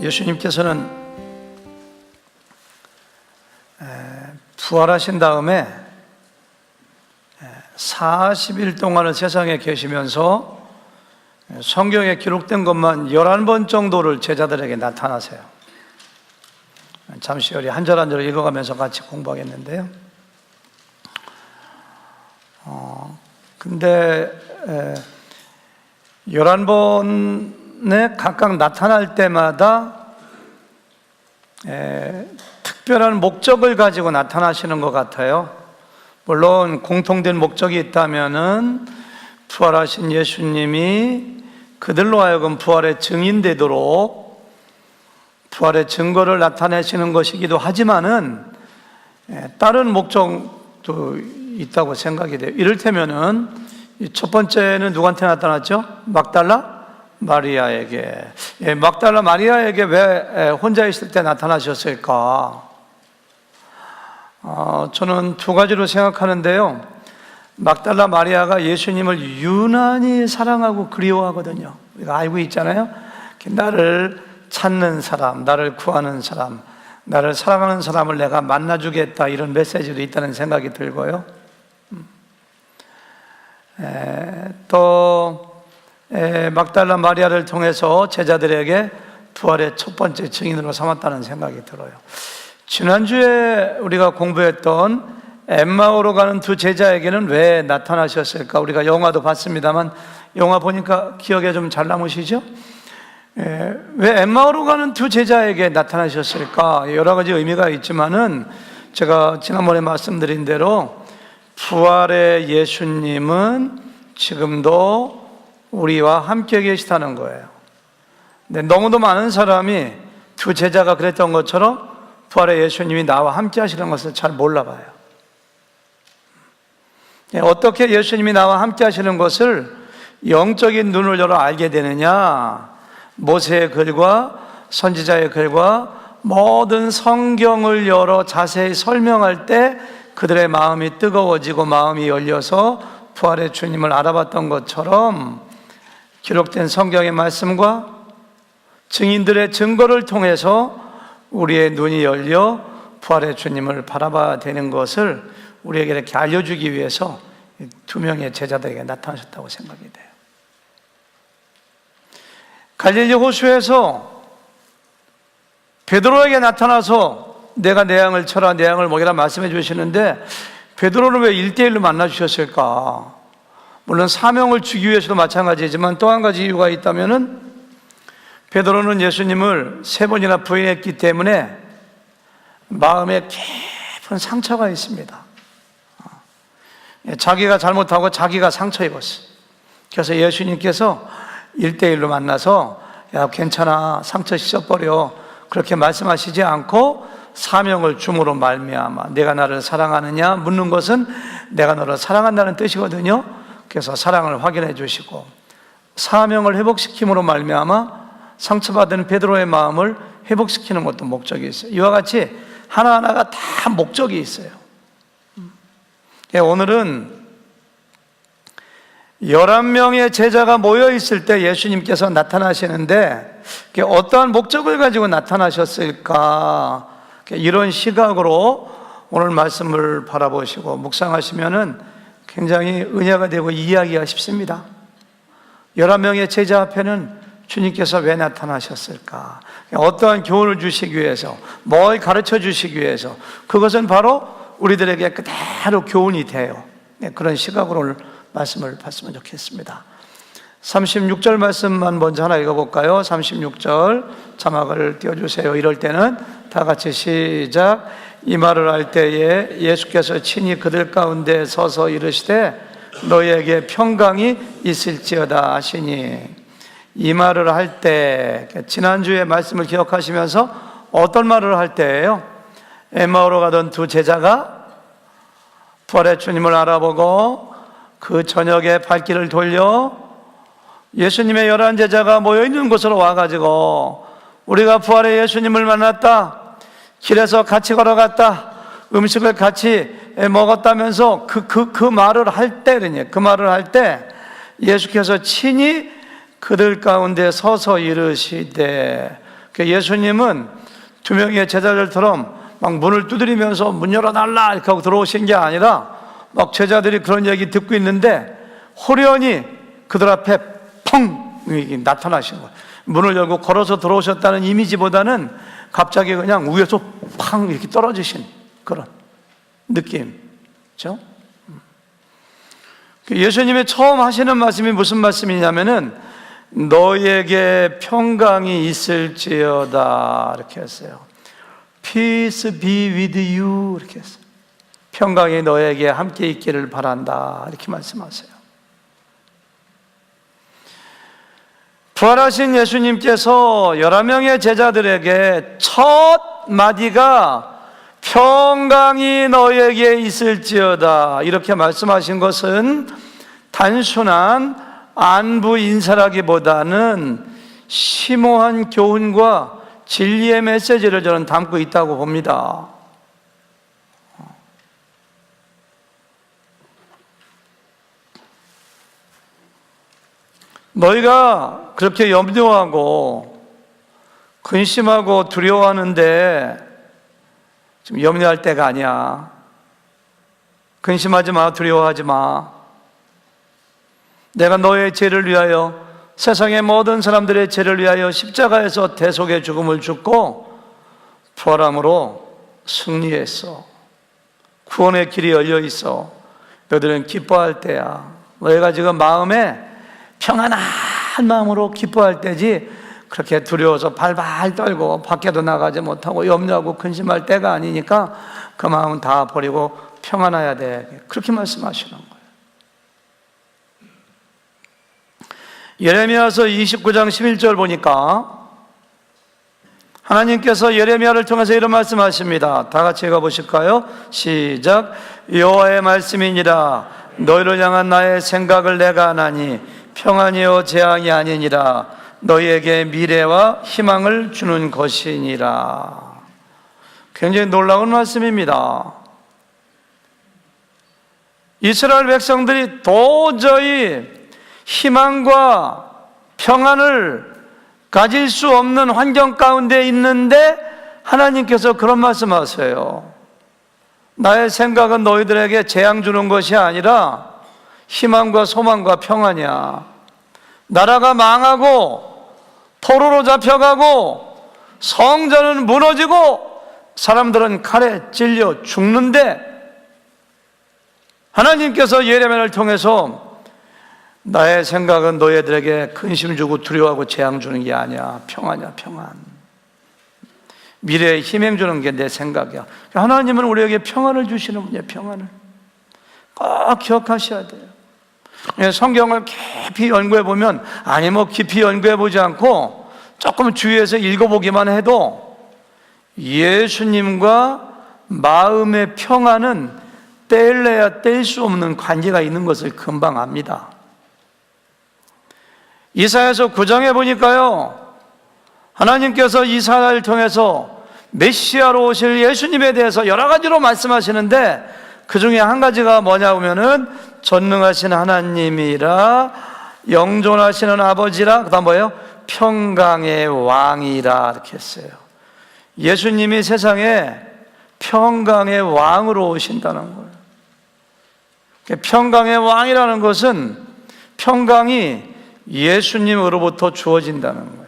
예수님께서는 부활하신 다음에 40일 동안을 세상에 계시면서 성경에 기록된 것만 11번 정도를 제자들에게 나타나세요. 잠시 우리 한 절 한 절 읽어가면서 같이 공부하겠는데요. 근데 11번에 각각 나타날 때마다 특별한 목적을 가지고 나타나시는 것 같아요. 물론 공통된 목적이 있다면은 부활하신 예수님이 그들로 하여금 부활의 증인되도록 부활의 증거를 나타내시는 것이기도 하지만은 다른 목적도 있다고 생각이 돼요. 이를테면은 첫 번째는 누구한테 나타났죠? 막달라 마리아에게. 막달라 마리아에게 왜 혼자 있을 때 나타나셨을까? 저는 두 가지로 생각하는데요. 막달라 마리아가 예수님을 유난히 사랑하고 그리워하거든요. 우리가 알고 있잖아요. 나를 찾는 사람, 나를 구하는 사람, 나를 사랑하는 사람을 내가 만나주겠다, 이런 메시지도 있다는 생각이 들고요. 또 막달라 마리아를 통해서 제자들에게 부활의 첫 번째 증인으로 삼았다는 생각이 들어요. 지난주에 우리가 공부했던 엠마오로 가는 두 제자에게는 왜 나타나셨을까? 우리가 영화도 봤습니다만 영화 보니까 기억에 좀 잘 남으시죠? 왜 엠마오로 가는 두 제자에게 나타나셨을까? 여러 가지 의미가 있지만은 제가 지난번에 말씀드린 대로 부활의 예수님은 지금도 우리와 함께 계시다는 거예요. 근데 너무도 많은 사람이 두 제자가 그랬던 것처럼 부활의 예수님이 나와 함께 하시는 것을 잘 몰라봐요. 어떻게 예수님이 나와 함께 하시는 것을 영적인 눈을 열어 알게 되느냐? 모세의 글과 선지자의 글과 모든 성경을 열어 자세히 설명할 때 그들의 마음이 뜨거워지고 마음이 열려서 부활의 주님을 알아봤던 것처럼 기록된 성경의 말씀과 증인들의 증거를 통해서 우리의 눈이 열려 부활의 주님을 바라봐야 되는 것을 우리에게 이렇게 알려주기 위해서 두 명의 제자들에게 나타나셨다고 생각이 돼요. 갈릴리 호수에서 베드로에게 나타나서 내가 내 양을 쳐라, 내 양을 먹이라 말씀해 주시는데 베드로는 왜 1대1로 만나 주셨을까? 물론 사명을 주기 위해서도 마찬가지지만 또 한 가지 이유가 있다면은 베드로는 예수님을 3번이나 부인했기 때문에 마음에 깊은 상처가 있습니다. 자기가 잘못하고 자기가 상처 입었어요. 그래서 예수님께서 1대1로 만나서 야 괜찮아, 상처 씻어버려, 그렇게 말씀하시지 않고 사명을 줌으로 말미암아 내가 나를 사랑하느냐 묻는 것은 내가 너를 사랑한다는 뜻이거든요. 그래서 사랑을 확인해 주시고 사명을 회복시킴으로 말미암아 상처받은 베드로의 마음을 회복시키는 것도 목적이 있어요. 이와 같이 하나하나가 다 목적이 있어요. 오늘은 11명의 제자가 모여 있을 때 예수님께서 나타나시는데 어떠한 목적을 가지고 나타나셨을까? 이런 시각으로 오늘 말씀을 바라보시고 묵상하시면은 굉장히 은혜가 되고 이해하기가 쉽습니다. 11명의 제자 앞에는 주님께서 왜 나타나셨을까? 어떠한 교훈을 주시기 위해서, 뭘 가르쳐 주시기 위해서, 그것은 바로 우리들에게 그대로 교훈이 돼요. 그런 시각으로 오늘 말씀을 봤으면 좋겠습니다. 36절 말씀만 먼저 하나 읽어볼까요? 36절 자막을 띄워주세요. 이럴 때는 다 같이 시작. 이 말을 할 때에 예수께서 친히 그들 가운데 서서 이르시되 너희에게 평강이 있을지어다 하시니, 이 말을 할 때, 지난주에 말씀을 기억하시면서 어떤 말을 할 때예요? 엠마오로 가던 두 제자가 부활의 주님을 알아보고 그 저녁에 발길을 돌려 예수님의 11 제자가 모여있는 곳으로 와가지고 우리가 부활의 예수님을 만났다, 길에서 같이 걸어갔다, 음식을 같이 먹었다면서 그 말을 할 때, 그 말을 할 때 예수께서 친히 그들 가운데 서서 이르시되, 예수님은 두 명의 제자들처럼 막 문을 두드리면서 문 열어달라 이렇게 하고 들어오신 게 아니라 막 제자들이 그런 얘기 듣고 있는데 호련히 그들 앞에 펑 나타나신 거예요. 문을 열고 걸어서 들어오셨다는 이미지보다는 갑자기 그냥 위에서 팡 이렇게 떨어지신 그런 느낌. 그렇죠? 예수님이 처음 하시는 말씀이 무슨 말씀이냐면은 너에게 평강이 있을지어다 이렇게 했어요. Peace be with you 이렇게 했어요. 평강이 너에게 함께 있기를 바란다 이렇게 말씀하세요. 부활하신 예수님께서 11명의 제자들에게 첫 마디가 평강이 너에게 있을지어다 이렇게 말씀하신 것은 단순한 안부 인사라기보다는 심오한 교훈과 진리의 메시지를 저는 담고 있다고 봅니다. 너희가 그렇게 염려하고 근심하고 두려워하는데 지금 염려할 때가 아니야. 근심하지 마, 두려워하지 마. 내가 너의 죄를 위하여 세상의 모든 사람들의 죄를 위하여 십자가에서 대속의 죽음을 죽고 부활함으로 승리했어. 구원의 길이 열려 있어. 너희들은 기뻐할 때야. 너희가 지금 마음에 평안한 마음으로 기뻐할 때지 그렇게 두려워서 발발 떨고 밖에도 나가지 못하고 염려하고 근심할 때가 아니니까 그 마음은 다 버리고 평안해야 돼. 그렇게 말씀하시는 거예요. 예레미야서 29장 11절 보니까 하나님께서 예레미야를 통해서 이런 말씀하십니다. 다 같이 읽어보실까요? 시작. 여호와의 말씀이니라. 너희를 향한 나의 생각을 내가 아나니 평안이요 재앙이 아니니라. 너희에게 미래와 희망을 주는 것이니라. 굉장히 놀라운 말씀입니다. 이스라엘 백성들이 도저히 희망과 평안을 가질 수 없는 환경 가운데 있는데 하나님께서 그런 말씀하세요. 나의 생각은 너희들에게 재앙 주는 것이 아니라 희망과 소망과 평안이야. 나라가 망하고 포로로 잡혀가고 성전은 무너지고 사람들은 칼에 찔려 죽는데 하나님께서 예레미야를 통해서 나의 생각은 너희들에게 근심 주고 두려워하고 재앙 주는 게 아니야. 평안이야, 평안. 미래에 희망 주는 게 내 생각이야. 하나님은 우리에게 평안을 주시는 분이에요. 평안을 꼭 기억하셔야 돼요. 성경을 깊이 연구해 보면, 아니 뭐 깊이 연구해 보지 않고 조금 주위에서 읽어보기만 해도 예수님과 마음의 평안은 뗄래야 뗄 수 없는 관계가 있는 것을 금방 압니다. 이사야서 9장에 보니까요, 하나님께서 이사야를 통해서 메시아로 오실 예수님에 대해서 여러 가지로 말씀하시는데 그 중에 한 가지가 뭐냐 하면은 전능하신 하나님이라, 영존하시는 아버지라, 그 다음 뭐예요? 평강의 왕이라 이렇게 했어요. 예수님이 세상에 평강의 왕으로 오신다는 거예요. 평강의 왕이라는 것은 평강이 예수님으로부터 주어진다는 거예요.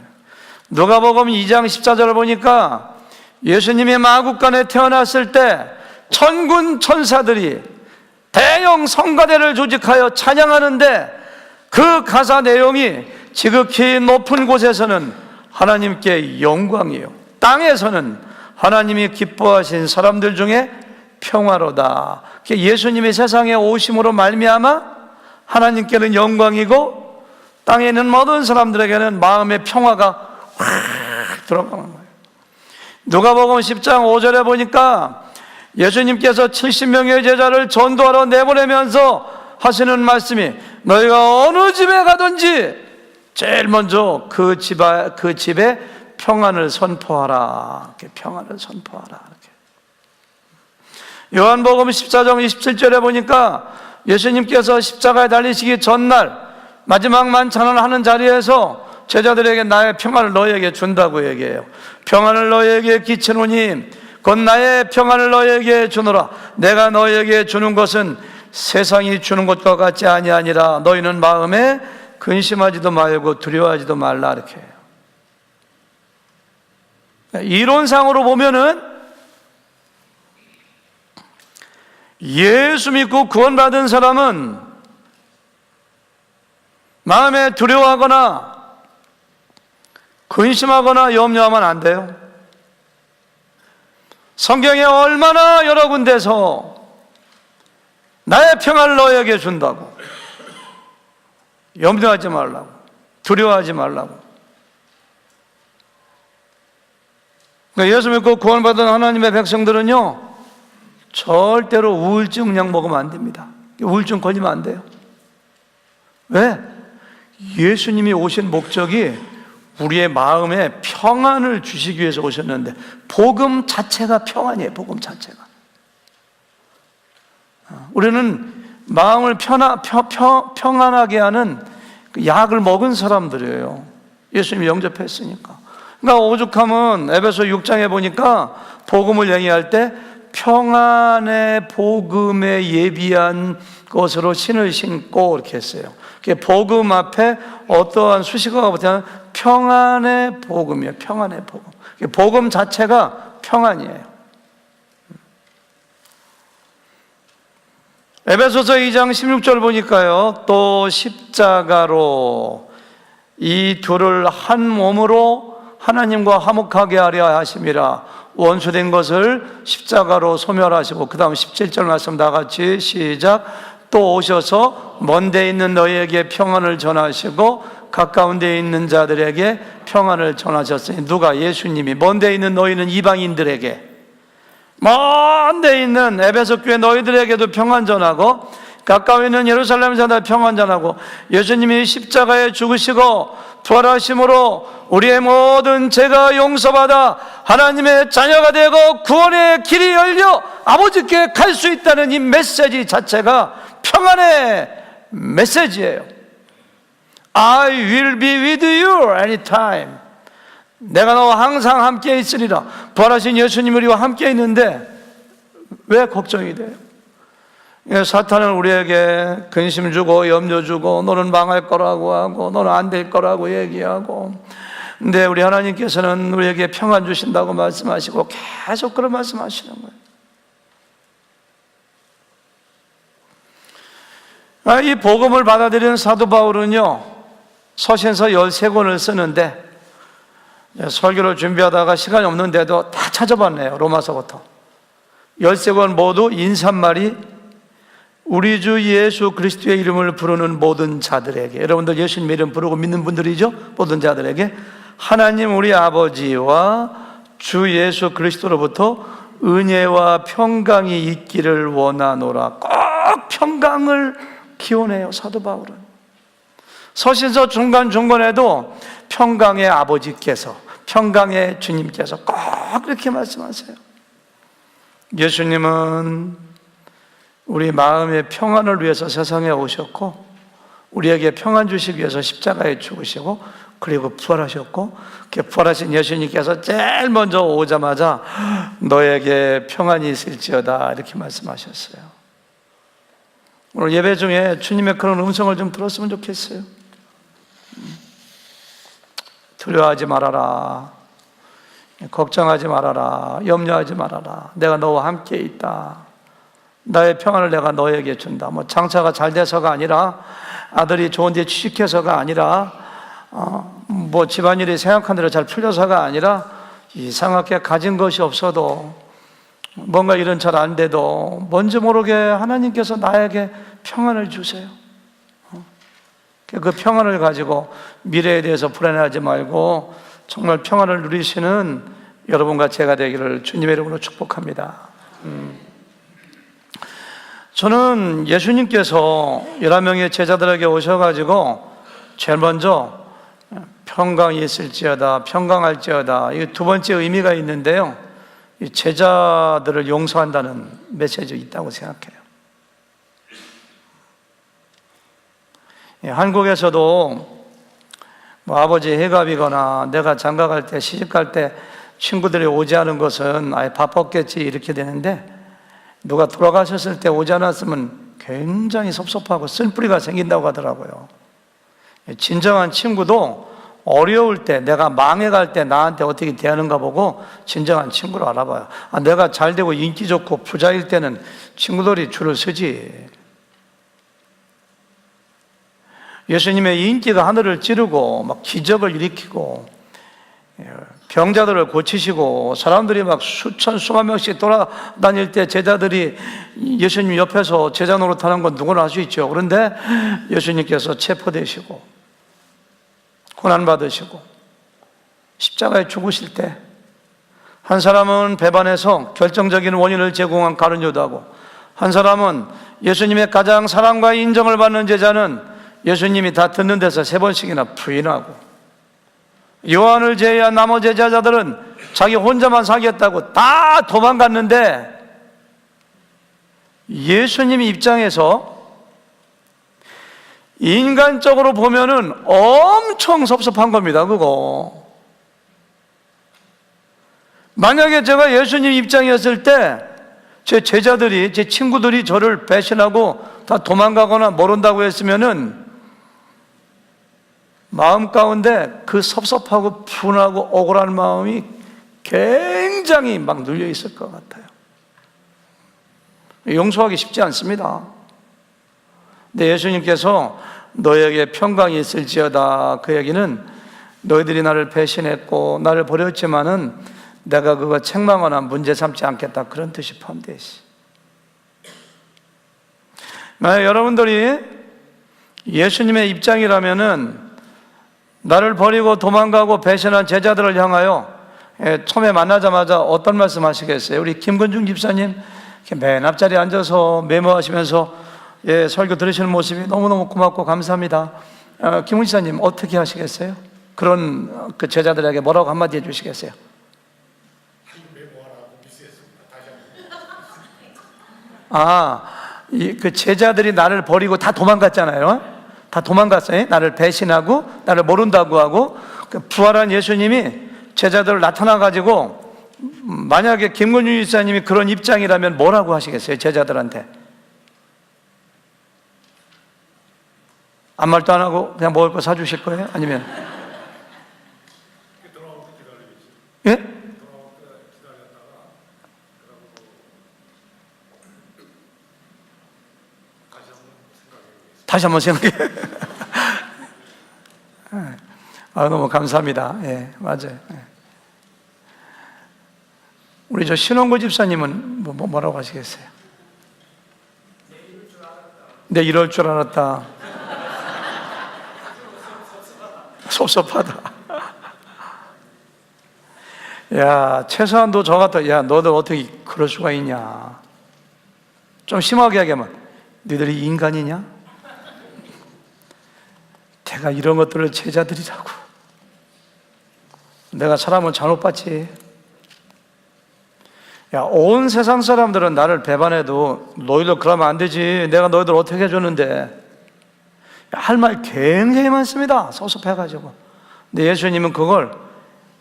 누가복음 2장 14절을 보니까 예수님이 마국간에 태어났을 때 천군 천사들이 대형 성가대를 조직하여 찬양하는데 그 가사 내용이 지극히 높은 곳에서는 하나님께 영광이요, 땅에서는 하나님이 기뻐하신 사람들 중에 평화로다. 예수님이 세상에 오심으로 말미암아 하나님께는 영광이고 땅에 있는 모든 사람들에게는 마음의 평화가 확 들어가는 거예요. 누가복음 10장 5절에 보니까 예수님께서 70명의 제자를 전도하러 내보내면서 하시는 말씀이, 너희가 어느 집에 가든지 제일 먼저 그 집에 평안을 선포하라. 이렇게 평안을 선포하라. 이렇게. 요한복음 14장 27절에 보니까 예수님께서 십자가에 달리시기 전날 마지막 만찬을 하는 자리에서 제자들에게 나의 평안을 너희에게 준다고 얘기해요. 평안을 너희에게 끼치노니 곧 나의 평안을 너희에게 주노라. 내가 너희에게 주는 것은 세상이 주는 것과 같지 아니하니라. 너희는 마음에 근심하지도 말고 두려워하지도 말라. 이렇게 해요. 이론상으로 보면은 예수 믿고 구원받은 사람은 마음에 두려워하거나 근심하거나 염려하면 안 돼요. 성경에 얼마나 여러 군데서 나의 평안을 너에게 준다고, 염려하지 말라고, 두려워하지 말라고. 그러니까 예수 믿고 구원받은 하나님의 백성들은요, 절대로 우울증 약 먹으면 안 됩니다. 우울증 걸리면 안 돼요. 왜? 예수님이 오신 목적이 우리의 마음에 평안을 주시기 위해서 오셨는데, 복음 자체가 평안이에요. 복음 자체가. 우리는 마음을 평안하게 하는 약을 먹은 사람들이에요. 예수님이 영접했으니까. 그러니까 오죽하면 에베소 6장에 보니까 복음을 얘기할 때 평안의 복음에 예비한 것으로 신을 신고 이렇게 했어요. 복음 앞에 어떠한 수식어가 붙으면 평안의 복음이에요. 평안의 복음. 복음 자체가 평안이에요. 에베소서 2장 16절 보니까요, 또 십자가로 이 둘을 한 몸으로 하나님과 화목하게 하려 하심이라. 원수된 것을 십자가로 소멸하시고, 그 다음 17절 말씀 다 같이 시작. 또 오셔서 먼 데 있는 너희에게 평안을 전하시고 가까운 데 있는 자들에게 평안을 전하셨으니. 누가? 예수님이. 먼 데 있는 너희는 이방인들에게, 먼 데 있는 에베소 교회 너희들에게도 평안 전하고, 가까이 있는 예루살렘 사람들 평안 전하고, 예수님이 십자가에 죽으시고 부활하심으로 우리의 모든 죄가 용서받아 하나님의 자녀가 되고 구원의 길이 열려 아버지께 갈 수 있다는 이 메시지 자체가 평안의 메시지예요. I will be with you anytime. 내가 너와 항상 함께 있으리라. 부활하신 예수님이 우리와 함께 있는데 왜 걱정이 돼요? 사탄은 우리에게 근심 주고 염려 주고, 너는 망할 거라고 하고, 너는 안 될 거라고 얘기하고. 근데 우리 하나님께서는 우리에게 평안 주신다고 말씀하시고 계속 그런 말씀하시는 거예요. 이 복음을 받아들이는 사도 바울은요, 서신서 13권을 쓰는데, 설교를 준비하다가 시간이 없는데도 다 찾아봤네요. 로마서부터 13권 모두 인사말이 우리 주 예수 그리스도의 이름을 부르는 모든 자들에게, 여러분들 예수님의 이름 부르고 믿는 분들이죠? 모든 자들에게 하나님 우리 아버지와 주 예수 그리스도로부터 은혜와 평강이 있기를 원하노라. 꼭 평강을 기원해요, 사도 바울은. 서신서 중간중간에도 평강의 아버지께서, 평강의 주님께서 꼭 그렇게 말씀하세요. 예수님은 우리 마음의 평안을 위해서 세상에 오셨고, 우리에게 평안 주시기 위해서 십자가에 죽으시고, 그리고 부활하셨고, 부활하신 예수님께서 제일 먼저 오자마자 너에게 평안이 있을지어다 이렇게 말씀하셨어요. 오늘 예배 중에 주님의 그런 음성을 좀 들었으면 좋겠어요. 두려워하지 말아라, 걱정하지 말아라, 염려하지 말아라. 내가 너와 함께 있다. 나의 평안을 내가 너에게 준다. 뭐 장사가 잘 돼서가 아니라, 아들이 좋은 데 취직해서가 아니라, 뭐 집안일이 생각한 대로 잘 풀려서가 아니라, 이상하게 가진 것이 없어도, 뭔가 일은 잘 안 돼도 뭔지 모르게 하나님께서 나에게 평안을 주세요. 그 평안을 가지고 미래에 대해서 불안해하지 말고 정말 평안을 누리시는 여러분과 제가 되기를 주님의 이름으로 축복합니다. 저는 예수님께서 11명의 제자들에게 오셔가지고 제일 먼저 평강이 있을지어다, 평강할지어다, 이 두 번째 의미가 있는데요, 이 제자들을 용서한다는 메시지가 있다고 생각해요. 한국에서도 뭐 아버지 해갑이거나 내가 장가 갈 때, 시집 갈 때 친구들이 오지 않은 것은 아예 바빴겠지 이렇게 되는데, 누가 돌아가셨을 때 오지 않았으면 굉장히 섭섭하고 쓸뿌리가 생긴다고 하더라고요. 진정한 친구도 어려울 때, 내가 망해갈 때 나한테 어떻게 대하는가 보고 진정한 친구를 알아봐요. 내가 잘 되고 인기 좋고 부자일 때는 친구들이 줄을 서지. 예수님의 인기가 하늘을 찌르고 막 기적을 일으키고 병자들을 고치시고 사람들이 막 수천 수만 명씩 돌아다닐 때 제자들이 예수님 옆에서 제자 노릇하는 건 누구나 할 수 있죠. 그런데 예수님께서 체포되시고 고난받으시고 십자가에 죽으실 때 한 사람은 배반해서 결정적인 원인을 제공한 가룟 유다고, 한 사람은 예수님의 가장 사랑과 인정을 받는 제자는 예수님이 다 듣는 데서 3번씩이나 부인하고, 요한을 제외한 나머지 제자들은 자기 혼자만 살겠다고 다 도망갔는데, 예수님 입장에서 인간적으로 보면은 엄청 섭섭한 겁니다. 그거 만약에 제가 예수님 입장이었을 때 제 제자들이, 제 친구들이 저를 배신하고 다 도망가거나 모른다고 했으면은 마음 가운데 그 섭섭하고 분하고 억울한 마음이 굉장히 막 눌려 있을 것 같아요. 용서하기 쉽지 않습니다. 근데 예수님께서 너에게 평강이 있을지어다, 그 얘기는 너희들이 나를 배신했고 나를 버렸지만은 내가 그거 책망하거나 문제 삼지 않겠다, 그런 뜻이 포함되어 있어요. 만약 여러분들이 예수님의 입장이라면은 나를 버리고 도망가고 배신한 제자들을 향하여 처음에 만나자마자 어떤 말씀 하시겠어요? 우리 김건중 집사님 맨 앞자리에 앉아서 메모하시면서 설교 들으시는 모습이 너무너무 고맙고 감사합니다. 김훈 집사님 어떻게 하시겠어요? 그런 그 제자들에게 뭐라고 한마디 해주시겠어요? 그 제자들이 나를 버리고 다 도망갔잖아요. 다 도망갔어요. 나를 배신하고 나를 모른다고 하고. 부활한 예수님이 제자들을 나타나가지고 만약에 김건중 집사님이 그런 입장이라면 뭐라고 하시겠어요? 제자들한테 아무 말도 안 하고 그냥 먹을 거 사주실 거예요? 아니면 예? 다시 한번 생각해. 너무 감사합니다. 예, 맞아요. 예. 우리 저 신원구 집사님은 뭐라고 하시겠어요? 내 이럴 줄 알았다. 섭섭하다. 야, 최소한도 저 같다. 야, 너들 어떻게 그럴 수가 있냐. 좀 심하게 하면 너희들이 인간이냐? 내가 이런 것들을 제자들이라고. 내가 사람을 잘못 봤지. 야, 온 세상 사람들은 나를 배반해도 너희들 그러면 안 되지. 내가 너희들 어떻게 해줬는데. 할 말 굉장히 많습니다. 섭섭해가지고. 근데 예수님은 그걸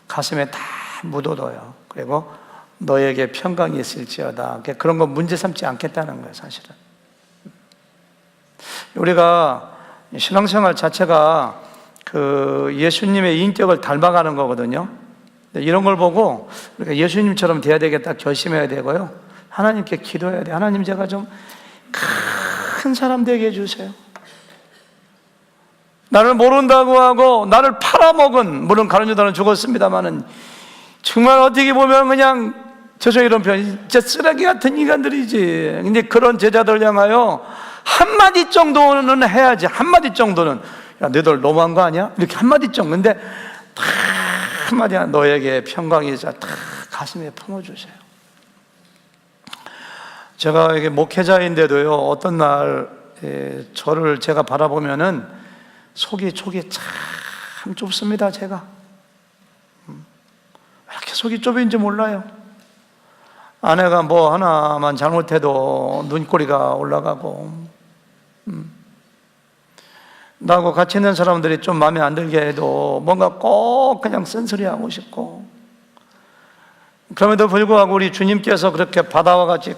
가슴에 다 묻어둬요. 그리고 너에게 평강이 있을지어다. 그런 거 문제 삼지 않겠다는 거예요, 사실은. 우리가 신앙생활 자체가 그 예수님의 인격을 닮아가는 거거든요. 이런 걸 보고 우리가 예수님처럼 돼야 되겠다 결심해야 되고요. 하나님께 기도해야 돼요. 하나님, 제가 좀 큰 사람 되게 해주세요. 나를 모른다고 하고 나를 팔아먹은, 물론 가룟 유다는 죽었습니다만은 정말 어떻게 보면 그냥 저저 이런 편, 진짜 쓰레기 같은 인간들이지. 근데 그런 제자들 향하여 한마디 정도는 해야지. 한마디 정도는, 야, 너희들 너무한 거 아니야? 이렇게 한마디 정도. 근데 다 한마디, 너에게 평강이 있자, 다 가슴에 품어주세요. 제가 이게 목회자인데도요, 어떤 날 저를 제가 바라보면은 속이 참 좁습니다. 제가 왜 이렇게 속이 좁은지 몰라요. 아내가 뭐 하나만 잘못해도 눈꼬리가 올라가고, 나하고 같이 있는 사람들이 좀 마음에 안 들게 해도 뭔가 꼭 그냥 쓴소리하고 싶고, 그럼에도 불구하고 우리 주님께서 그렇게 바다와 같이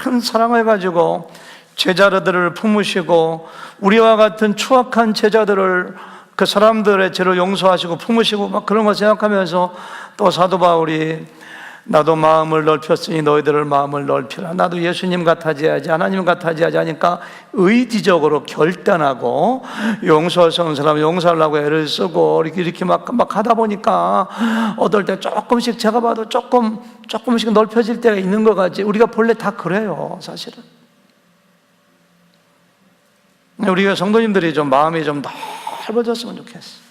큰 사랑을 가지고 제자들을 품으시고, 우리와 같은 추악한 제자들을, 그 사람들의 죄를 용서하시고 품으시고 막 그런 걸 생각하면서 또 사도 바울이 나도 마음을 넓혔으니 너희들을 마음을 넓히라, 나도 예수님 같아져야지, 하나님 같아져야지 하니까 의지적으로 결단하고 용서할 수 없는 사람 용서하려고 애를 쓰고 이렇게 막 하다 보니까 어떨 때 조금씩, 제가 봐도 조금씩 넓혀질 때가 있는 것 같지. 우리가 본래 다 그래요, 사실은. 우리가 성도님들이 좀 마음이 좀 넓어졌으면 좋겠어.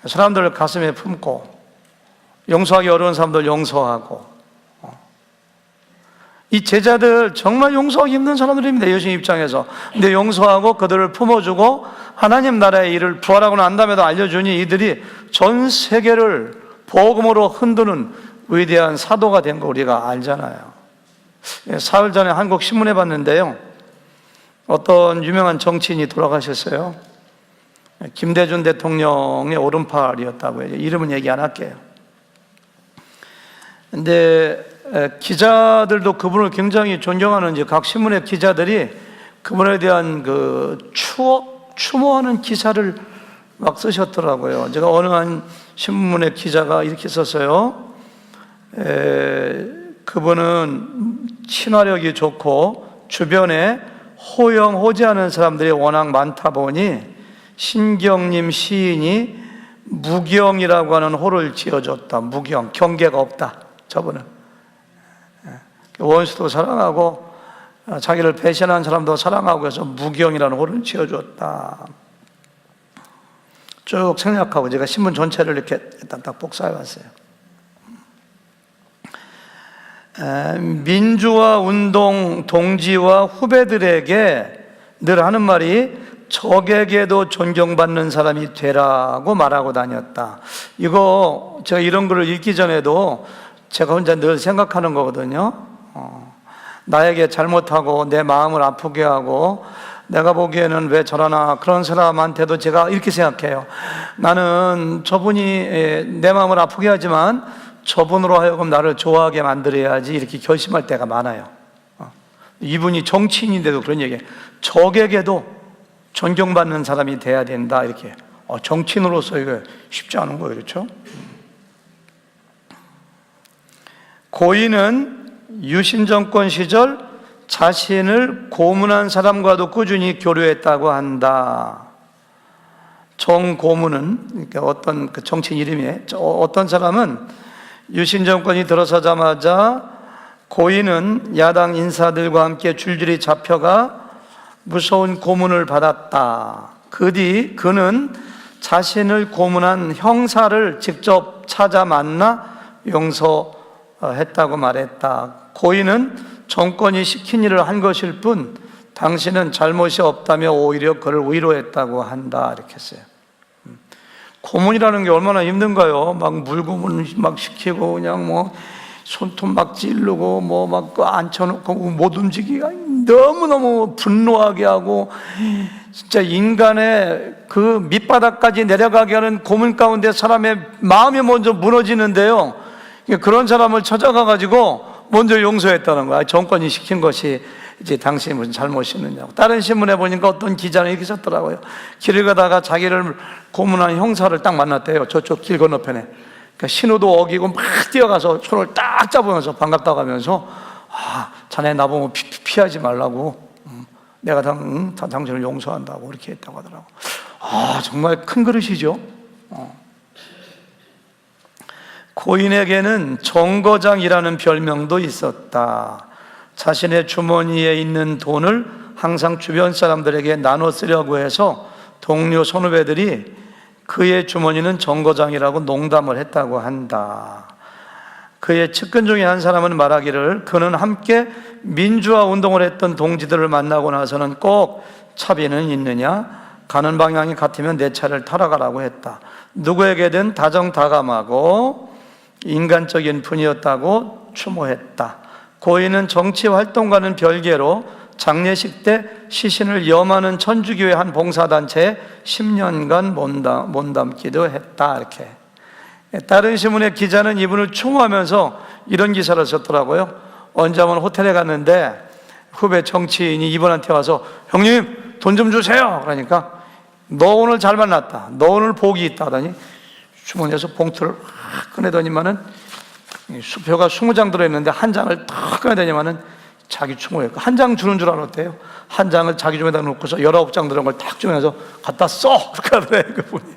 사람들을 가슴에 품고 용서하기 어려운 사람들 용서하고. 이 제자들 정말 용서하기 힘든 사람들입니다, 예수님 입장에서. 근데 용서하고 그들을 품어주고 하나님 나라의 일을 부활하고 난 다음에도 알려주니 이들이 전 세계를 복음으로 흔드는 위대한 사도가 된 거 우리가 알잖아요. 사흘 전에 한국 신문에 봤는데요, 어떤 유명한 정치인이 돌아가셨어요. 김대중 대통령의 오른팔이었다고 해요. 이름은 얘기 안 할게요. 근데 기자들도 그분을 굉장히 존경하는지 각 신문의 기자들이 그분에 대한 그 추모하는 기사를 막 쓰셨더라고요. 제가 어느 한 신문의 기자가 이렇게 썼어요. 그분은 친화력이 좋고 주변에 호영호재하는 사람들이 워낙 많다 보니 신경님 시인이 무경이라고 하는 호를 지어줬다. 무경, 경계가 없다, 저분은. 원수도 사랑하고 자기를 배신한 사람도 사랑하고 해서 무경이라는 호를 지어줬다. 쭉 생략하고 제가 신문 전체를 이렇게 일단 딱 복사해 봤어요. 민주화 운동 동지와 후배들에게 늘 하는 말이 적에게도 존경받는 사람이 되라고 말하고 다녔다. 이거 제가 이런 글을 읽기 전에도 제가 혼자 늘 생각하는 거거든요. 나에게 잘못하고 내 마음을 아프게 하고 내가 보기에는 왜 저러나 그런 사람한테도 제가 이렇게 생각해요. 나는 저분이 내 마음을 아프게 하지만 저분으로 하여금 나를 좋아하게 만들어야지, 이렇게 결심할 때가 많아요. 이분이 정치인인데도 그런 얘기예요. 적에게도 존경받는 사람이 돼야 된다, 이렇게. 정치인으로서 이거 쉽지 않은 거예요, 그렇죠? 고인은 유신 정권 시절 자신을 고문한 사람과도 꾸준히 교류했다고 한다. 정고문은, 그러니까 어떤 그 정치인 이름이에요. 어떤 사람은 유신 정권이 들어서자마자 고인은 야당 인사들과 함께 줄줄이 잡혀가 무서운 고문을 받았다. 그 뒤 그는 자신을 고문한 형사를 직접 찾아 만나 용서했다고 말했다. 고인은 정권이 시킨 일을 한 것일 뿐 당신은 잘못이 없다며 오히려 그를 위로했다고 한다, 이렇게 했어요. 고문이라는 게 얼마나 힘든가요? 막 물고문 막 시키고 그냥 뭐 손톱 막 찌르고 뭐 막 앉혀놓고 못 움직이게 너무너무 분노하게 하고, 진짜 인간의 그 밑바닥까지 내려가게 하는 고문 가운데 사람의 마음이 먼저 무너지는데요, 그런 사람을 찾아가 가지고 먼저 용서했다는 거야. 정권이 시킨 것이 이제 당신이 무슨 잘못이 있느냐고. 다른 신문에 보니까 어떤 기자는 이렇게 썼더라고요. 길을 가다가 자기를 고문한 형사를 딱 만났대요, 저쪽 길 건너편에. 그러니까 신호도 어기고 막 뛰어가서 손을 딱 잡으면서 반갑다고 하면서, 자네 나보고 피하지 말라고, 내가 당신을 용서한다고 이렇게 했다고 하더라고. 정말 큰 그릇이죠. 고인에게는 정거장이라는 별명도 있었다. 자신의 주머니에 있는 돈을 항상 주변 사람들에게 나눠 쓰려고 해서 동료 선후배들이 그의 주머니는 정거장이라고 농담을 했다고 한다. 그의 측근 중에 한 사람은 말하기를 그는 함께 민주화 운동을 했던 동지들을 만나고 나서는 꼭 차비는 있느냐? 가는 방향이 같으면 내 차를 타러 가라고 했다. 누구에게든 다정다감하고 인간적인 분이었다고 추모했다. 고인은 정치 활동과는 별개로 장례식 때 시신을 염하는 천주교의 한 봉사단체에 10년간 몸담기도 했다. 이렇게. 다른 신문의 기자는 이분을 추모하면서 이런 기사를 썼더라고요. 언제 한번 호텔에 갔는데 후배 정치인이 이분한테 와서 형님 돈 좀 주세요. 그러니까 너 오늘 잘 만났다. 너 오늘 복이 있다 하더니 주머니에서 봉투를 확 꺼내더니만은 수표가 20장 들어있는데 한 장을 탁 꺼내더니만은 자기 추모했고 한 장 주는 줄 알았대요. 한 장을 자기 주머니에다 놓고서 19장 들어간 걸 탁 주면서 갖다 써! 이렇게 하더래요. 그분이.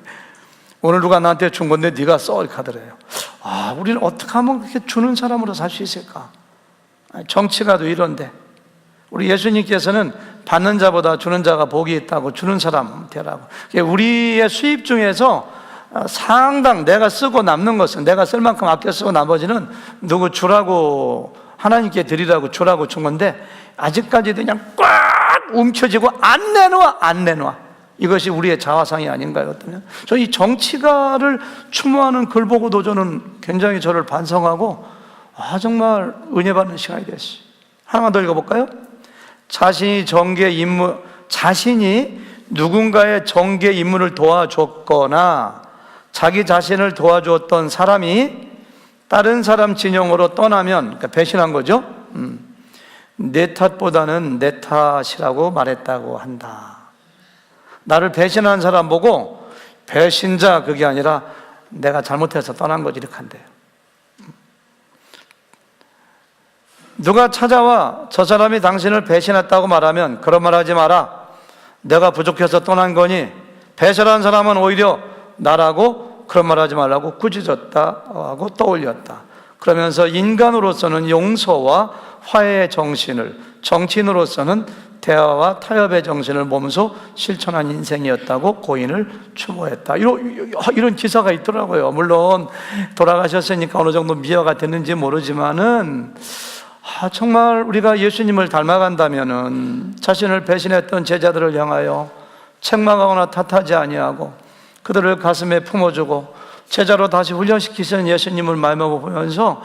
오늘 누가 나한테 준 건데 네가 써! 이렇게 하더래요. 우리는 어떻게 하면 그렇게 주는 사람으로 살 수 있을까? 정치가도 이런데 우리 예수님께서는 받는 자보다 주는 자가 복이 있다고 주는 사람 되라고. 우리의 수입 중에서 상당 내가 쓰고 남는 것은 내가 쓸 만큼 아껴 쓰고 나머지는 누구 주라고 하나님께 드리라고 주라고 준 건데 아직까지도 그냥 꽉 움켜쥐고 안 내놔 이것이 우리의 자화상이 아닌가요? 어떠면 저 이 정치가를 추모하는 글 보고도 저는 굉장히 저를 반성하고 정말 은혜 받는 시간이 됐어요. 하나만 더 읽어볼까요? 자신이 누군가의 정계 임무를 도와줬거나 자기 자신을 도와주었던 사람이 다른 사람 진영으로 떠나면, 그러니까 배신한 거죠. 내 탓보다는 내 탓이라고 말했다고 한다. 나를 배신한 사람 보고 배신자 그게 아니라 내가 잘못해서 떠난 거지 이렇게 한대요. 누가 찾아와 저 사람이 당신을 배신했다고 말하면 그런 말 하지 마라. 내가 부족해서 떠난 거니 배신한 사람은 오히려 나라고 그런 말 하지 말라고 꾸짖었다 하고 떠올렸다. 그러면서 인간으로서는 용서와 화해의 정신을, 정치인으로서는 대화와 타협의 정신을 몸소 실천한 인생이었다고 고인을 추모했다. 이런 기사가 있더라고요. 물론 돌아가셨으니까 어느 정도 미화가 됐는지 모르지만은 정말 우리가 예수님을 닮아간다면은 자신을 배신했던 제자들을 향하여 책망하거나 탓하지 아니하고 그들을 가슴에 품어주고 제자로 다시 훈련시키시는 예수님을 마음으로 보면서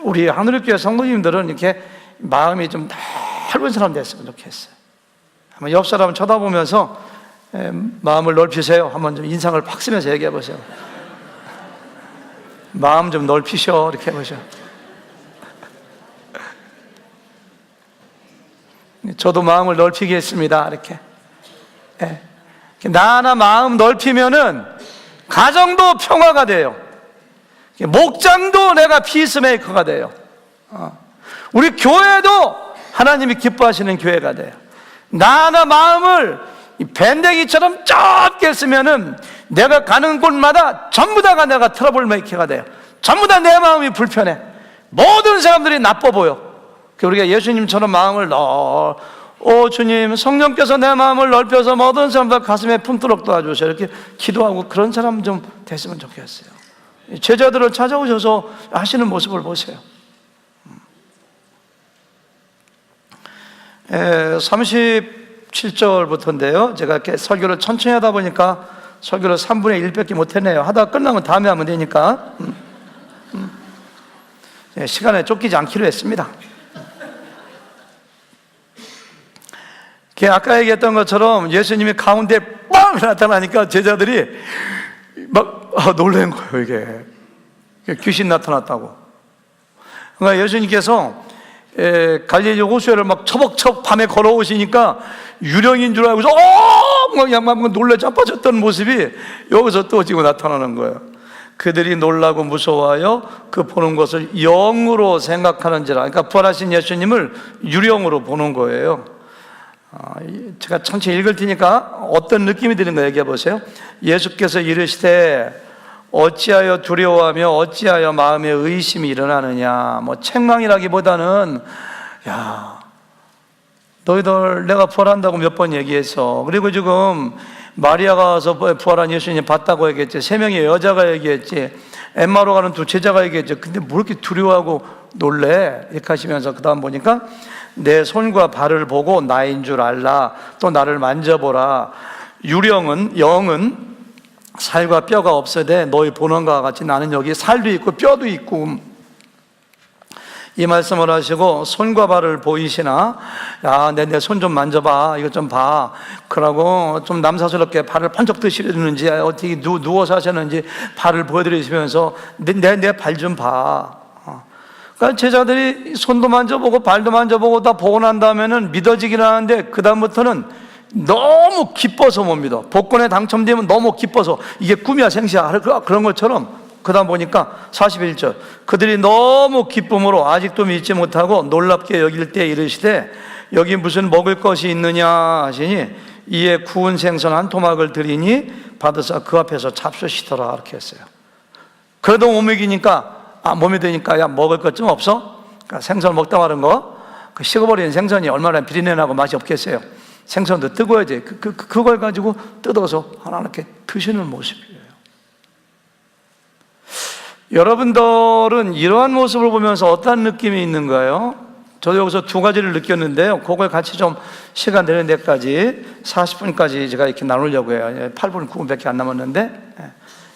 우리 하늘교회 성도님들은 이렇게 마음이 좀 넓은 사람 됐으면 좋겠어요. 한번 옆 사람 쳐다보면서 마음을 넓히세요. 한번 좀 인상을 팍 쓰면서 얘기해 보세요. 마음 좀 넓히셔 이렇게 해보셔. 저도 마음을 넓히겠습니다. 이렇게. 나 하나 마음 넓히면은 가정도 평화가 돼요. 목장도 내가 피스메이커가 돼요. 우리 교회도 하나님이 기뻐하시는 교회가 돼요. 나 하나 마음을 밴댕이처럼 좁게 쓰면은 내가 가는 곳마다 전부 다가 내가 트러블 메이커가 돼요. 전부 다 내 마음이 불편해. 모든 사람들이 나빠 보여. 우리가 예수님처럼 마음을 주님 성령께서 내 마음을 넓혀서 모든 사람들 가슴에 품도록 도와주세요 이렇게 기도하고 그런 사람 좀 됐으면 좋겠어요. 제자들을 찾아오셔서 하시는 모습을 보세요. 37절부터인데요 제가 이렇게 설교를 천천히 하다 보니까 설교를 3분의 1밖에 못했네요. 하다가 끝나면 다음에 하면 되니까 시간에 쫓기지 않기로 했습니다. 아까 얘기했던 것처럼 예수님이 가운데 빵 나타나니까 제자들이 막 놀란 거예요. 이게 귀신 나타났다고. 그러니까 예수님께서 갈릴리 호수를 막 처벅처벅 밤에 걸어오시니까 유령인 줄 알고서 막 놀라 자빠졌던 모습이 여기서 또 지금 나타나는 거예요. 그들이 놀라고 무서워하여 그 보는 것을 영으로 생각하는지라. 그러니까 부활하신 예수님을 유령으로 보는 거예요. 제가 천천히 읽을 테니까 어떤 느낌이 드는 거 얘기해 보세요. 예수께서 이르시되 어찌하여 두려워하며 어찌하여 마음에 의심이 일어나느냐. 책망이라기보다는 너희들 내가 부활한다고 몇 번 얘기했어. 그리고 지금 마리아가 와서 부활한 예수님 봤다고 얘기했지. 3명의 여자가 얘기했지. 엠마로 가는 2 제자가 얘기했지. 근데 뭐 이렇게 두려워하고 놀래? 이렇게 하시면서 그 다음 보니까 내 손과 발을 보고 나인 줄 알라. 또 나를 만져보라. 영은 살과 뼈가 없으되 너희 보는 것과 같이 나는 여기 살도 있고 뼈도 있고 이 말씀을 하시고 손과 발을 보이시나, 야, 내 손 좀 만져봐, 이것 좀 봐. 그러고 좀 남사스럽게 발을 번쩍 드시는지, 어떻게 누워서 하셨는지 발을 보여드리시면서 내 발 좀 봐. 그러니까 제자들이 손도 만져보고 발도 만져보고 다 보고 난 다음에는 믿어지긴 하는데, 그 다음부터는 너무 기뻐서 못 믿어. 복권에 당첨되면 너무 기뻐서 이게 꿈이야 생시야 그런 것처럼. 그 다음 보니까 41절, 그들이 너무 기쁨으로 아직도 믿지 못하고 놀랍게 여길 때 이르시되 여기 무슨 먹을 것이 있느냐 하시니 이에 구운 생선 한 토막을 드리니 받으사 그 앞에서 잡수시더라, 이렇게 했어요. 그래도 못 먹이니까, 못 믿으니까, 야, 먹을 것 좀 없어? 그러니까 생선 먹다 마른 거, 그 식어버린 생선이 얼마나 비린내나고 맛이 없겠어요. 생선도 뜨거워야지. 그걸 가지고 뜯어서 하나 이렇게 드시는 모습이에요. 여러분들은 이러한 모습을 보면서 어떤 느낌이 있는가요? 저도 여기서 두 가지를 느꼈는데요. 그걸 같이 좀 시간 되는 데까지 40분까지 제가 이렇게 나누려고 해요. 8분 9분밖에 안 남았는데,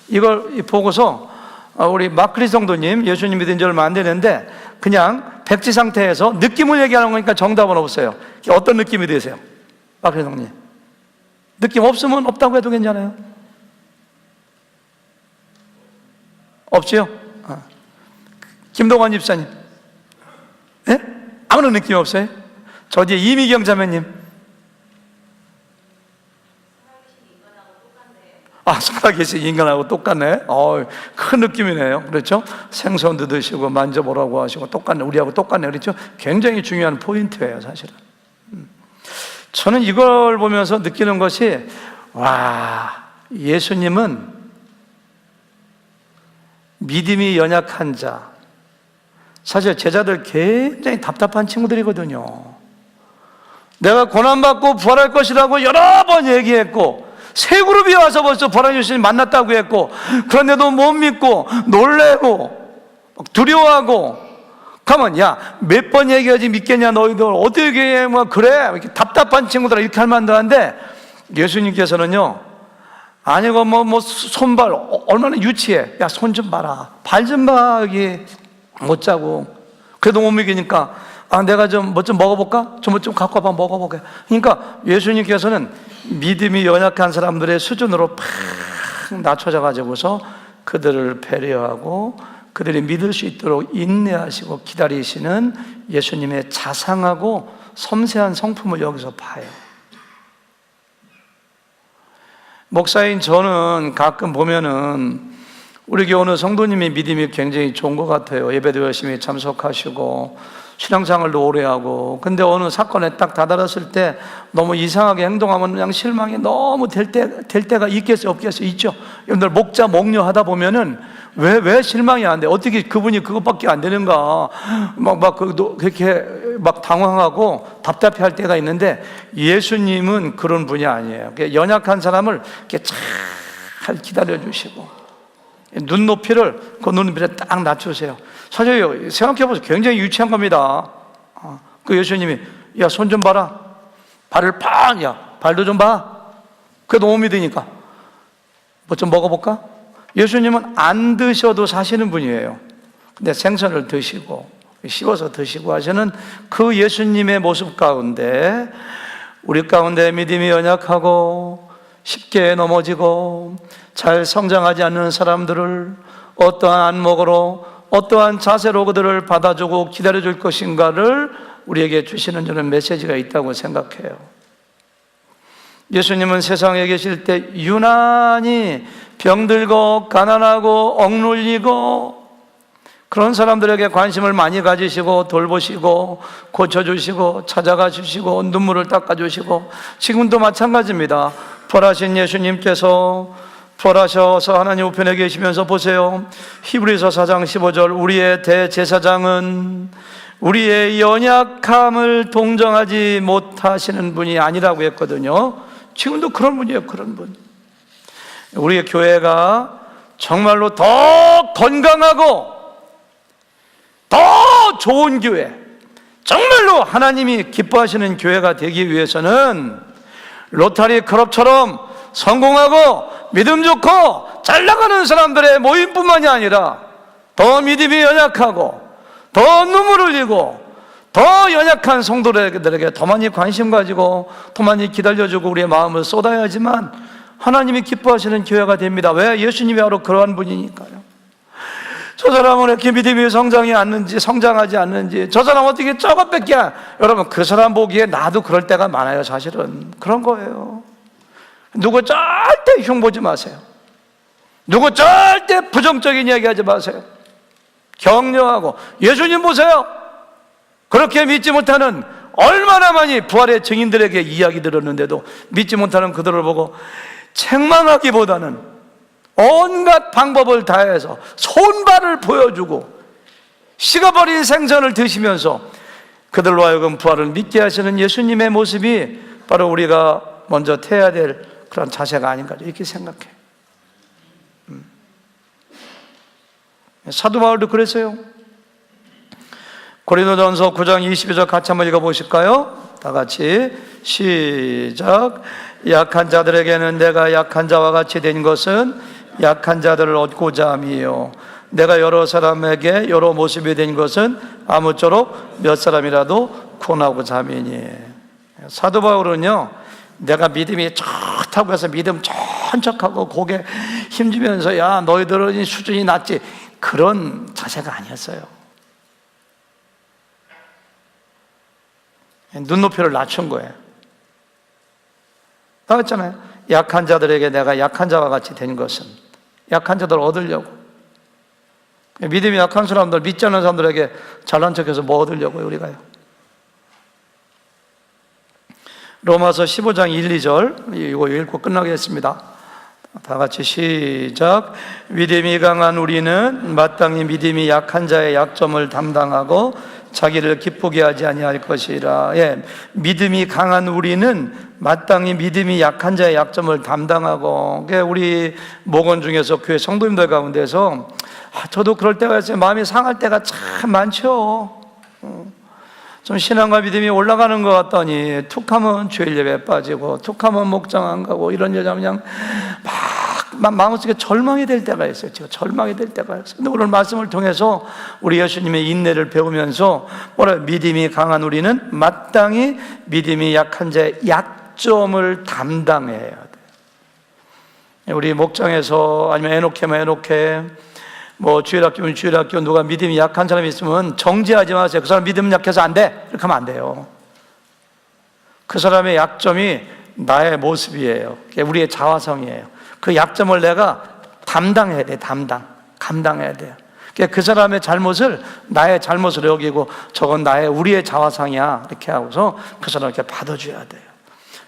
이걸 보고서 우리 마크리 성도님, 예수님 믿은 지 얼마 안 되는데 그냥 백지 상태에서 느낌을 얘기하는 거니까 정답은 없어요. 어떤 느낌이 드세요? 마크리 성도님, 느낌 없으면 없다고 해도 괜찮아요? 없지요? 김동환 집사님, 예? 아무런 느낌 없어요? 저 뒤에 이미경 자매님, 살아계신 인간하고 똑같네. 큰 느낌이네요. 그렇죠? 생선도 드시고 만져보라고 하시고 똑같네. 우리하고 똑같네. 그렇죠? 굉장히 중요한 포인트예요, 사실은. 저는 이걸 보면서 느끼는 것이, 와, 예수님은 믿음이 연약한 자, 사실 제자들 굉장히 답답한 친구들이거든요. 내가 고난받고 부활할 것이라고 여러 번 얘기했고, 세 그룹이 와서 벌써 부활한 예수님 만났다고 했고, 그런데도 못 믿고 놀래고 두려워하고, 가만, 야, 몇 번 얘기하지 믿겠냐 너희들, 어떻게 뭐 그래, 이렇게 답답한 친구들 이렇게 할 만도 한데, 예수님께서는요, 아니고 뭐 손발 얼마나 유치해, 야, 손 좀 봐라, 발 좀 봐, 여기 못 자고, 그래도 못 믿으니까, 내가 좀 뭐 좀 먹어볼까? 좀 뭐 좀 갖고 와봐, 먹어볼게. 그러니까 예수님께서는 믿음이 연약한 사람들의 수준으로 팍 낮춰져 가지고서 그들을 배려하고 그들이 믿을 수 있도록 인내하시고 기다리시는 예수님의 자상하고 섬세한 성품을 여기서 봐요. 목사인 저는 가끔 보면은 우리 교회 성도님의 믿음이 굉장히 좋은 것 같아요. 예배도 열심히 참석하시고 신앙생활도 오래 하고, 근데 어느 사건에 딱 다다랐을 때 너무 이상하게 행동하면 그냥 실망이 너무 될 때가 있겠어요, 없겠어요? 있죠. 여러분들 목자 목녀 하다 보면은 왜 실망이 안 돼? 어떻게 그분이 그것밖에 안 되는가? 그렇게 막 당황하고 답답해 할 때가 있는데, 예수님은 그런 분이 아니에요. 연약한 사람을 이렇게 잘 기다려 주시고, 눈높이를 그 눈높이를 딱 낮추세요. 사실 생각해보세요. 굉장히 유치한 겁니다. 그 예수님이, 야, 손 좀 봐라, 발을 팍, 야, 발도 좀 봐. 그래도 못 믿으니까 뭐 좀 먹어볼까? 예수님은 안 드셔도 사시는 분이에요. 근데 생선을 드시고 씹어서 드시고 하시는 그 예수님의 모습 가운데, 우리 가운데 믿음이 연약하고 쉽게 넘어지고 잘 성장하지 않는 사람들을 어떠한 안목으로, 어떠한 자세로 그들을 받아주고 기다려줄 것인가를 우리에게 주시는 저는 메시지가 있다고 생각해요. 예수님은 세상에 계실 때 유난히 병들고 가난하고 억눌리고 그런 사람들에게 관심을 많이 가지시고 돌보시고 고쳐주시고 찾아가 주시고 눈물을 닦아주시고, 지금도 마찬가지입니다. 부활하신 예수님께서 부활하셔서 하나님 우편에 계시면서 보세요. 히브리서 4장 15절, 우리의 대제사장은 우리의 연약함을 동정하지 못하시는 분이 아니라고 했거든요. 지금도 그런 분이에요. 그런 분. 우리의 교회가 정말로 더 건강하고 더 좋은 교회, 정말로 하나님이 기뻐하시는 교회가 되기 위해서는 로타리 클럽처럼 성공하고 믿음 좋고 잘 나가는 사람들의 모임뿐만이 아니라 더 믿음이 연약하고 더 눈물 흘리고 더 연약한 성도들에게 더 많이 관심 가지고 더 많이 기다려주고 우리의 마음을 쏟아야지만 하나님이 기뻐하시는 교회가 됩니다. 왜? 예수님이 바로 그러한 분이니까요. 저 사람은 이렇게 믿음이 성장하지 않는지, 저 사람 어떻게 저것밖에 여러분, 그 사람 보기에 나도 그럴 때가 많아요. 사실은 그런 거예요. 누구 절대 흉보지 마세요. 누구 절대 부정적인 이야기하지 마세요. 격려하고, 예수님 보세요. 그렇게 믿지 못하는 얼마나 많이 부활의 증인들에게 이야기 들었는데도 믿지 못하는 그들을 보고 책망하기보다는 온갖 방법을 다해서 손발을 보여주고 식어버린 생선을 드시면서 그들로 하여금 부활을 믿게 하시는 예수님의 모습이 바로 우리가 먼저 태워야 될 그런 자세가 아닌가 이렇게 생각해요. 사도 바울도 그랬어요. 고린도전서 9장 22절 같이 한번 읽어보실까요? 다 같이 시작. 약한 자들에게는 내가 약한 자와 같이 된 것은 약한 자들을 얻고자 함이요, 내가 여러 사람에게 여러 모습이 된 것은 아무쪼록 몇 사람이라도 구원하고자 함이니. 사도 바울은요, 내가 믿음이 좋다고 해서 믿음 좋은 척하고 고개 힘주면서 야 너희들은 수준이 낮지, 그런 자세가 아니었어요. 눈높이를 낮춘 거예요. 다 했잖아요. 약한 자들에게 내가 약한 자와 같이 된 것은, 약한 자들을 얻으려고. 믿음이 약한 사람들, 믿지 않는 사람들에게 잘난 척해서 뭐 얻으려고요, 우리가요? 로마서 15장 1, 2절 이거 읽고 끝나겠습니다. 다 같이 시작. 믿음이 강한 우리는 마땅히 믿음이 약한 자의 약점을 담당하고 자기를 기쁘게 하지 아니할 것이라. 예, 믿음이 강한 우리는 마땅히 믿음이 약한 자의 약점을 담당하고. 우리 목원 중에서 교회 성도님들 가운데서 저도 그럴 때가 있어요. 마음이 상할 때가 참 많죠. 좀 신앙과 믿음이 올라가는 것 같더니 툭하면 주일 예배 빠지고 툭하면 목장 안 가고 이런 여자 그냥 막 마음속에 절망이 될 때가 있어요. 제가 절망이 될 때가 있어요. 근데 오늘 말씀을 통해서 우리 예수님의 인내를 배우면서 믿음이 강한 우리는 마땅히 믿음이 약한 자의 약점을 담당해야 돼. 우리 목장에서 아니면 에녹회 뭐 주일학교면 주일학교 누가 믿음이 약한 사람이 있으면 정죄하지 마세요. 그 사람 믿음 약해서 안 돼. 이렇게 하면 안 돼요. 그 사람의 약점이 나의 모습이에요. 우리의 자화성이에요. 그 약점을 내가 담당해야 돼. 감당해야 돼요. 그 사람의 잘못을 나의 잘못으로 여기고 저건 우리의 자화상이야 이렇게 하고서 그 사람에게 받아줘야 돼요.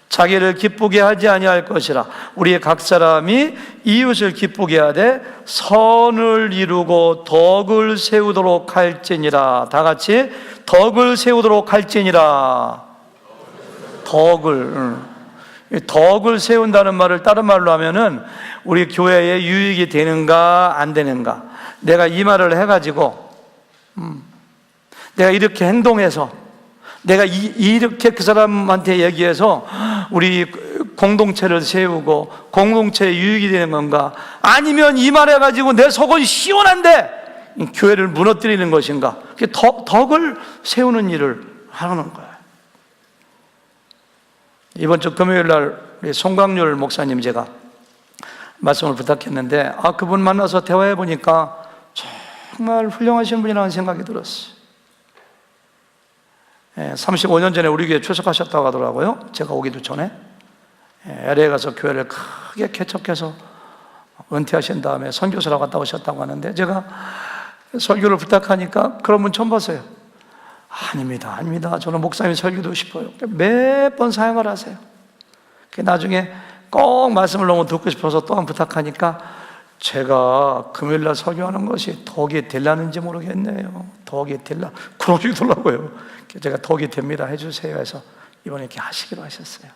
자기를 기쁘게 하지 아니할 것이라. 우리의 각 사람이 이웃을 기쁘게 하되 선을 이루고 덕을 세우도록 할지니라. 다 같이 덕을 세우도록 할지니라. 덕을 세운다는 말을 다른 말로 하면은 우리 교회에 유익이 되는가 안 되는가. 내가 이 말을 해가지고 내가 이렇게 행동해서 내가 이렇게 그 사람한테 얘기해서 우리 공동체를 세우고 공동체에 유익이 되는 건가, 아니면 이 말 해가지고 내 속은 시원한데 교회를 무너뜨리는 것인가. 덕을 세우는 일을 하는 거예요. 이번 주 금요일 날 우리 송광률 목사님 제가 말씀을 부탁했는데 그분 만나서 대화해 보니까 정말 훌륭하신 분이라는 생각이 들었어요. 35년 전에 우리 교회에 출석하셨다고 하더라고요. 제가 오기도 전에 LA 가서 교회를 크게 개척해서 은퇴하신 다음에 선교사로 갔다 오셨다고 하는데, 제가 설교를 부탁하니까 그런 분 처음 봤어요. 아닙니다. 저는 목사님 설교도 싶어요. 몇 번 사용을 하세요. 나중에 꼭 말씀을 너무 듣고 싶어서 또 한 번 부탁하니까 제가 금요일날 설교하는 것이 덕이 되려는지 모르겠네요. 덕이 되려 그러시더라고요. 제가 덕이 됩니다 해주세요 해서 이번에 이렇게 하시기로 하셨어요.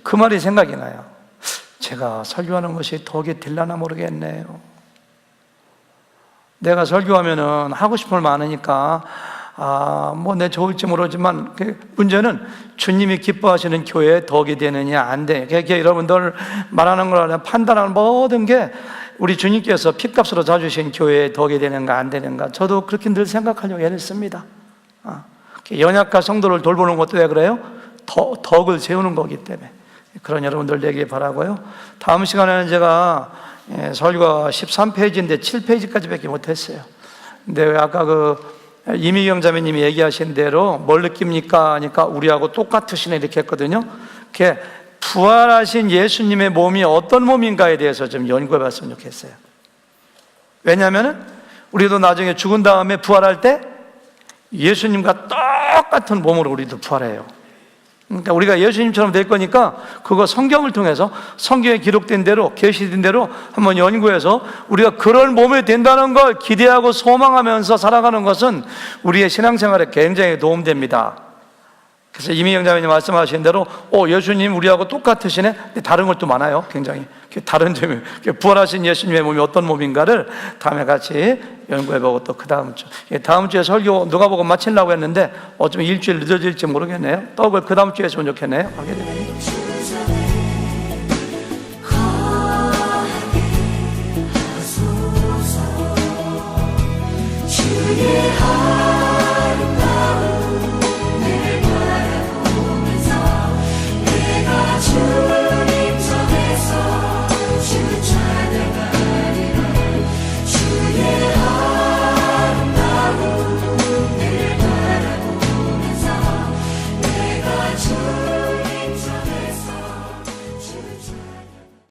그 말이 생각이 나요. 제가 설교하는 것이 덕이 되려나 모르겠네요. 내가 설교하면은 하고 싶은 말 많으니까 뭐 내 좋을지 모르지만 문제는 주님이 기뻐하시는 교회에 덕이 되느냐 안 돼. 여러분들 말하는 걸 판단하는 모든 게 우리 주님께서 핏값으로 사주신 교회에 덕이 되는가 안 되는가, 저도 그렇게 늘 생각하려고 애를 씁니다. 연약한 성도를 돌보는 것도 왜 그래요? 덕을 세우는 거기 때문에. 그런 여러분들 되길 바라고요. 다음 시간에는 제가 설교가 13페이지인데 7페이지까지밖에 못했어요. 근데 왜 아까 이미경 자매님이 얘기하신 대로 뭘 느낍니까? 하니까 우리하고 똑같으시네 이렇게 했거든요. 그게 부활하신 예수님의 몸이 어떤 몸인가에 대해서 좀 연구해 봤으면 좋겠어요. 왜냐하면 우리도 나중에 죽은 다음에 부활할 때 예수님과 똑같은 몸으로 우리도 부활해요. 그러니까 우리가 예수님처럼 될 거니까 그거 성경을 통해서, 성경에 기록된 대로, 계시된 대로 한번 연구해서 우리가 그런 몸이 된다는 걸 기대하고 소망하면서 살아가는 것은 우리의 신앙생활에 굉장히 도움됩니다. 그래서 이미영 자매님 말씀하신 대로 예수님 우리하고 똑같으시네. 근데 다른 것도 많아요. 굉장히 다른 점이, 부활하신 예수님의 몸이 어떤 몸인가를 다음에 같이 연구해보고, 또 그 다음 주에 설교 누가복음 마치려고 했는데 좀 일주일 늦어질지 모르겠네요. 떡을 그 다음 주에 했으면 좋겠네요. 하게 되면.